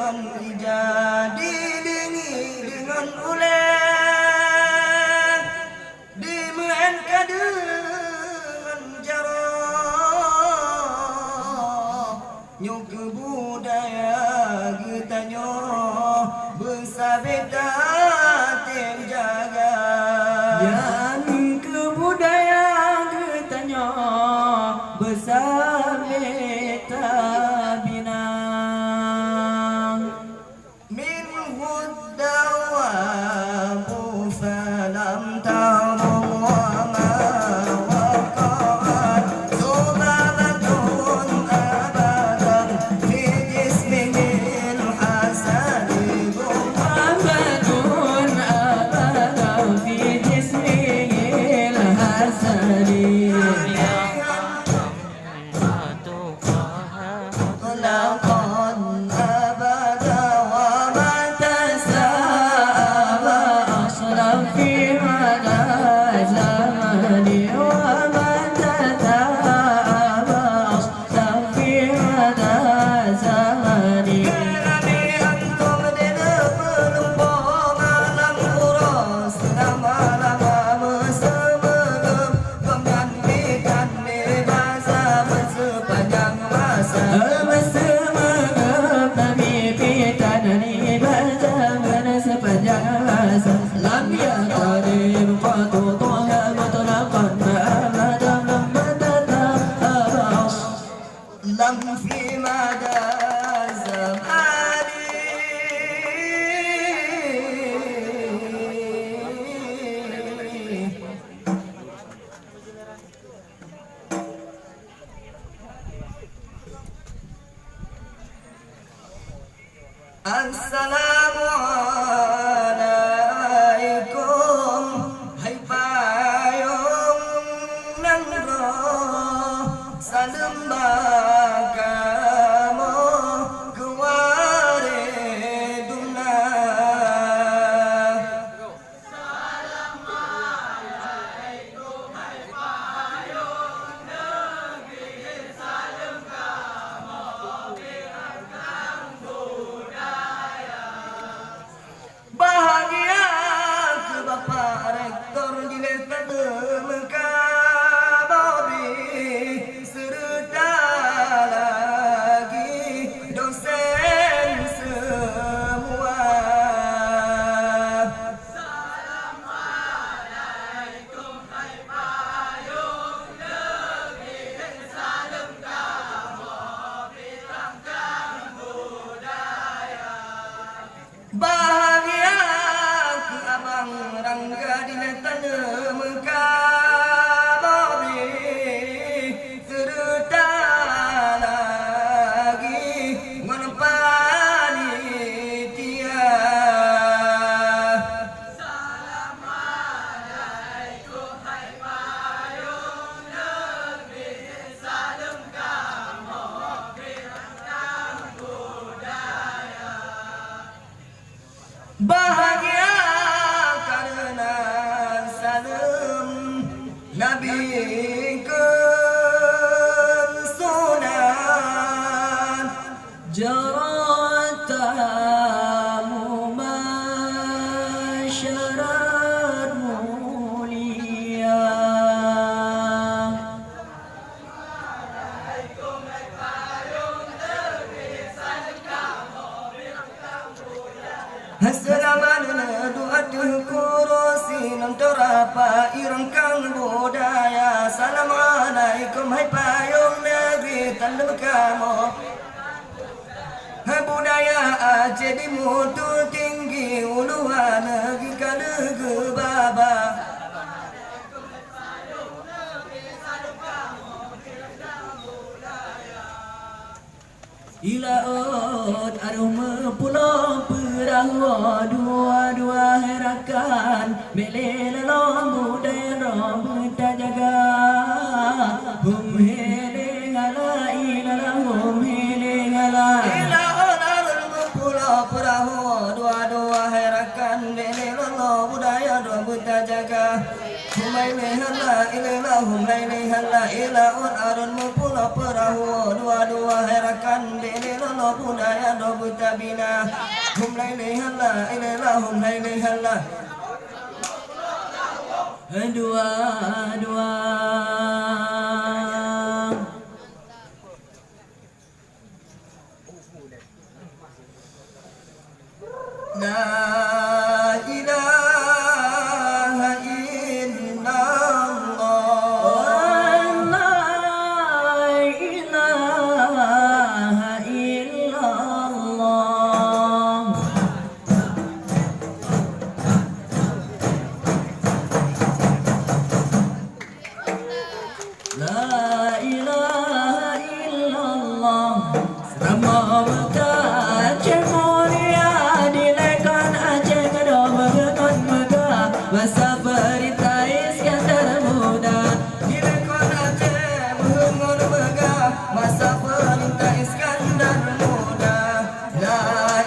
dengan ija didengi dengan ulen dimenka dengan jarah nyok budaya getanyo bersabeta terjaga yang kebudayaan getanyo bersabeta binang min huddawamu falam tabung wa ma waqa'at zubabatun abadan fi jismihil hasani zubabatun abadan fi jismihil hasani لقد أبدا وما تساءب أصلا في هذا الزمان وما تتاءب أصلا في هذا الزمان Kami antum tidak berlupa malam uras lama-lama bersebelum menyanyikan bahasa bersepanjang masa. لم يقرب قط طه مطلقا أبدا لما تتأبص لم في مدى زماني Assalamualaikum hai payung nangro salam bakamu kuware duna bahagia ke Bapak Rektor di letak Mekah Bobi serta lagi dosen semua. Assalamualaikum hai payung negeri salam kamu bilangkan budaya. Bahagia ke abang Rangga di Netanya Mekah Bobi serta lagi panitia. Assalamualaikum hai payung negeri salam kamu bilangkan budaya. Bahagia karena salam Nabi kesunan jaratamu masyarakat mulia Hasalamana du'atuh kurusi Nantorapa irangkang budaya. Assalamualaikum hai payung negeri tanda kamu. Budaya Aceh di mutu tinggi uluan negeri kadege baba. Ilaut aroma pulau perahu dua-dua herakan Melele lombu dan kita jaga Hum hele hala ilala hum hele hala Ilaut aroma pulau perahu dua-dua herakan Melele lombu budaya dua kita jaga Humailehala ilahum lailehala ilaun arun mempula perahu dua-dua herakan dele lolo Rabbuna ya Rabb tabina hum la ilaha illa hum la ilaha dua dua La ilaha illallah La ilaha illallah La ilaha illallah Selama Mekah Aceh mulia Dilekan Aceh kedua berkon Mekah Masa perintah Iskandar muda Dilekon Aceh mengun megah masa perintah Iskandar muda La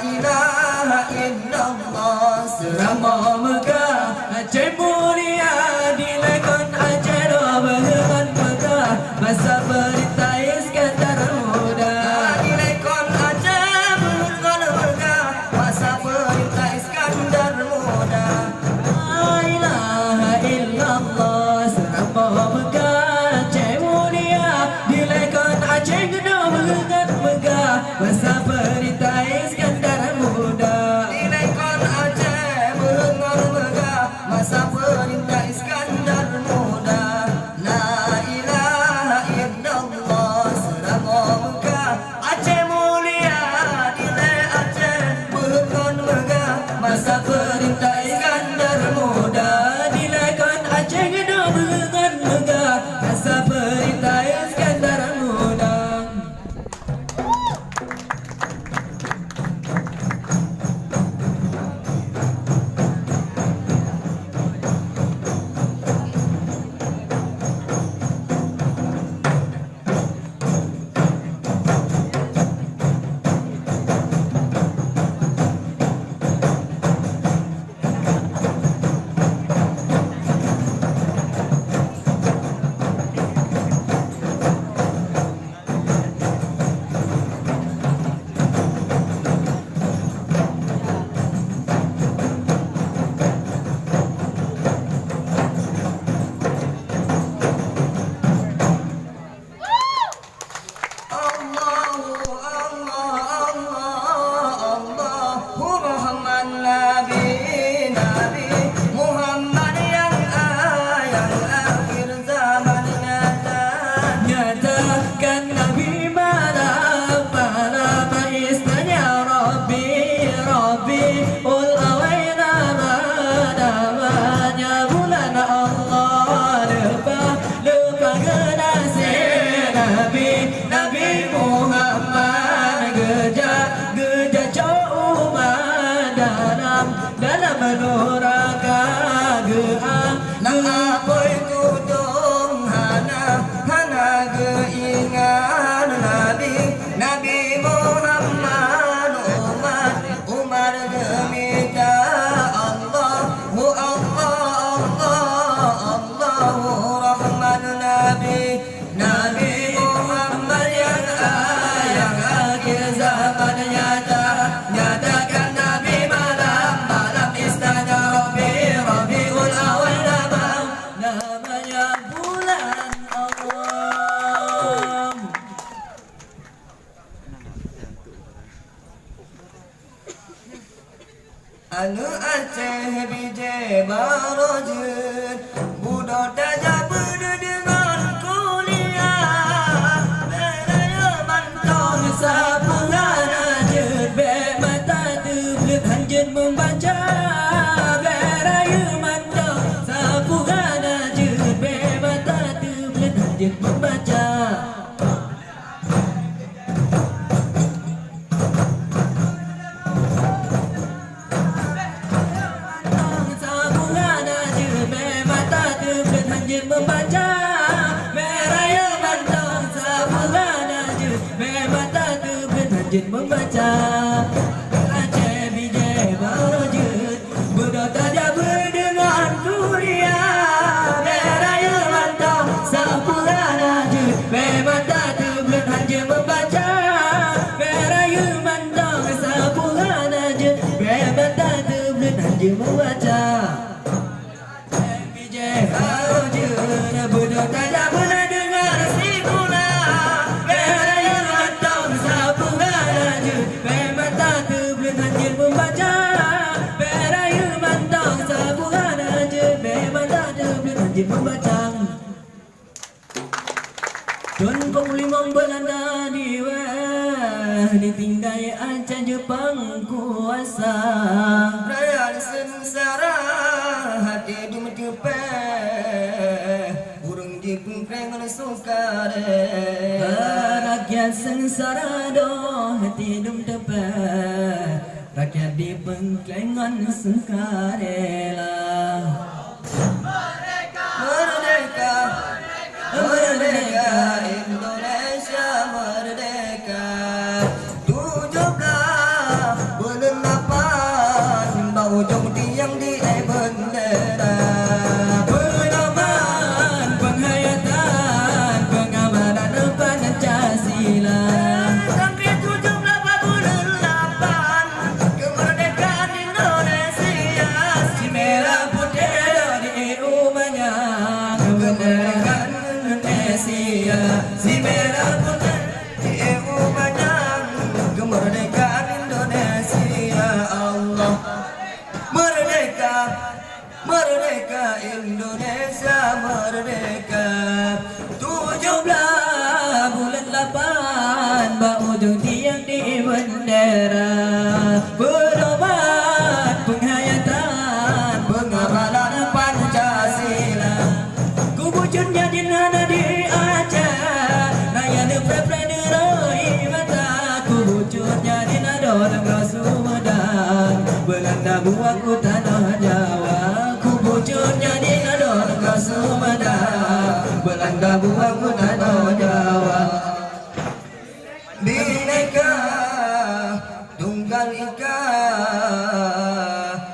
ilaha illallah Selama Mekah Aceh mulia Dilekan Aceh kedua berkon Mekah Masa perintah Iskandar muda Dilekon Aceh mengun megah masa perintah Iskandar muda La ilaha illallah Selama Mekah Aceh mulia Dilekan Aceh kedua berkon Mekah Masa perintah Iskandar muda Dilekon Aceh mengun megah masa perintah Iskandar muda La ilaha illallah selama Mekah Aceh mulia Dilek Aceh mengun megah masa perintah Iskandar muda Dilekan Aceh kedua berkon Mekah Masa perintah Iskandar muda Nyatakan Nabi malam malam isnanya Rabbi Rabbi ul awayna namanya bulan Allah lupa kenasih Nabi Nabi Muhammad geja cauman dalam menuraka geang apa itu dong hana keingan Nabi Muhammad Umar meminta Allahu Rahman Nabi Muhammad yang akhir zaman nyatakan Nabi malam istana Rabiul Awal namanya bulan Allah Anu Aceh bije barojun Budak tajam dengan kuliah Beraya mantau Sapungan ajut Bek mata terbelit hanjut membaca Beraya mantau Sapungan ajut Bek mata terbelit hanjut membaca Sapungan ajut Bek mata terbelit hanjut membaca Beraya mantau Sapungan ajut Bek mata terbelit hanjut membaca Aceh bijai barojut Budak tajam dengan kuliah Beraya mantau Sapungan ajut Bek mata terbelit hanjut membaca Beraya orang Belanda ditinggai aja Jepang kuasa. Raya sengsara hati dum tepe burung jipung krengan suka de. Rakyat sengsara doh hati dum tepe rakyat di pengklengan sukarela. Merdeka, merdeka, Indonesia merdeka. 17 bulan 8 bau jong tiang di bendera. Pedoman penghayatan pengamalan Pancasila. Sampai 17 bulan 8 kemerdekaan Indonesia. Si merah putih di umumnya kemerdekaan Indonesia. Si merah putih kemerdekaan Indonesia. Allah merdeka, merdeka Indonesia merdeka. 17 bulan 8 bau ujung tiang di bendera. Pedoman penghayatan Pengamalan Pancasila. kubujun jadi nana di Aceh. Raya de pre de roi mata kubujun jadi nado negara Sumedang. Belanda buang ku tanah Jawa. Kubujun jadi nado negara Sumedang. Belanda buang ku tanah Jawa. Bineka Tunggal Ika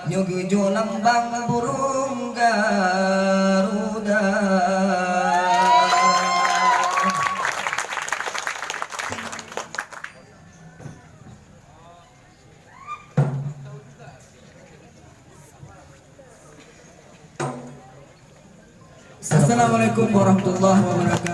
Nyogejo lambang burung Garuda. Assalamualaikum warahmatullahi wabarakatuh.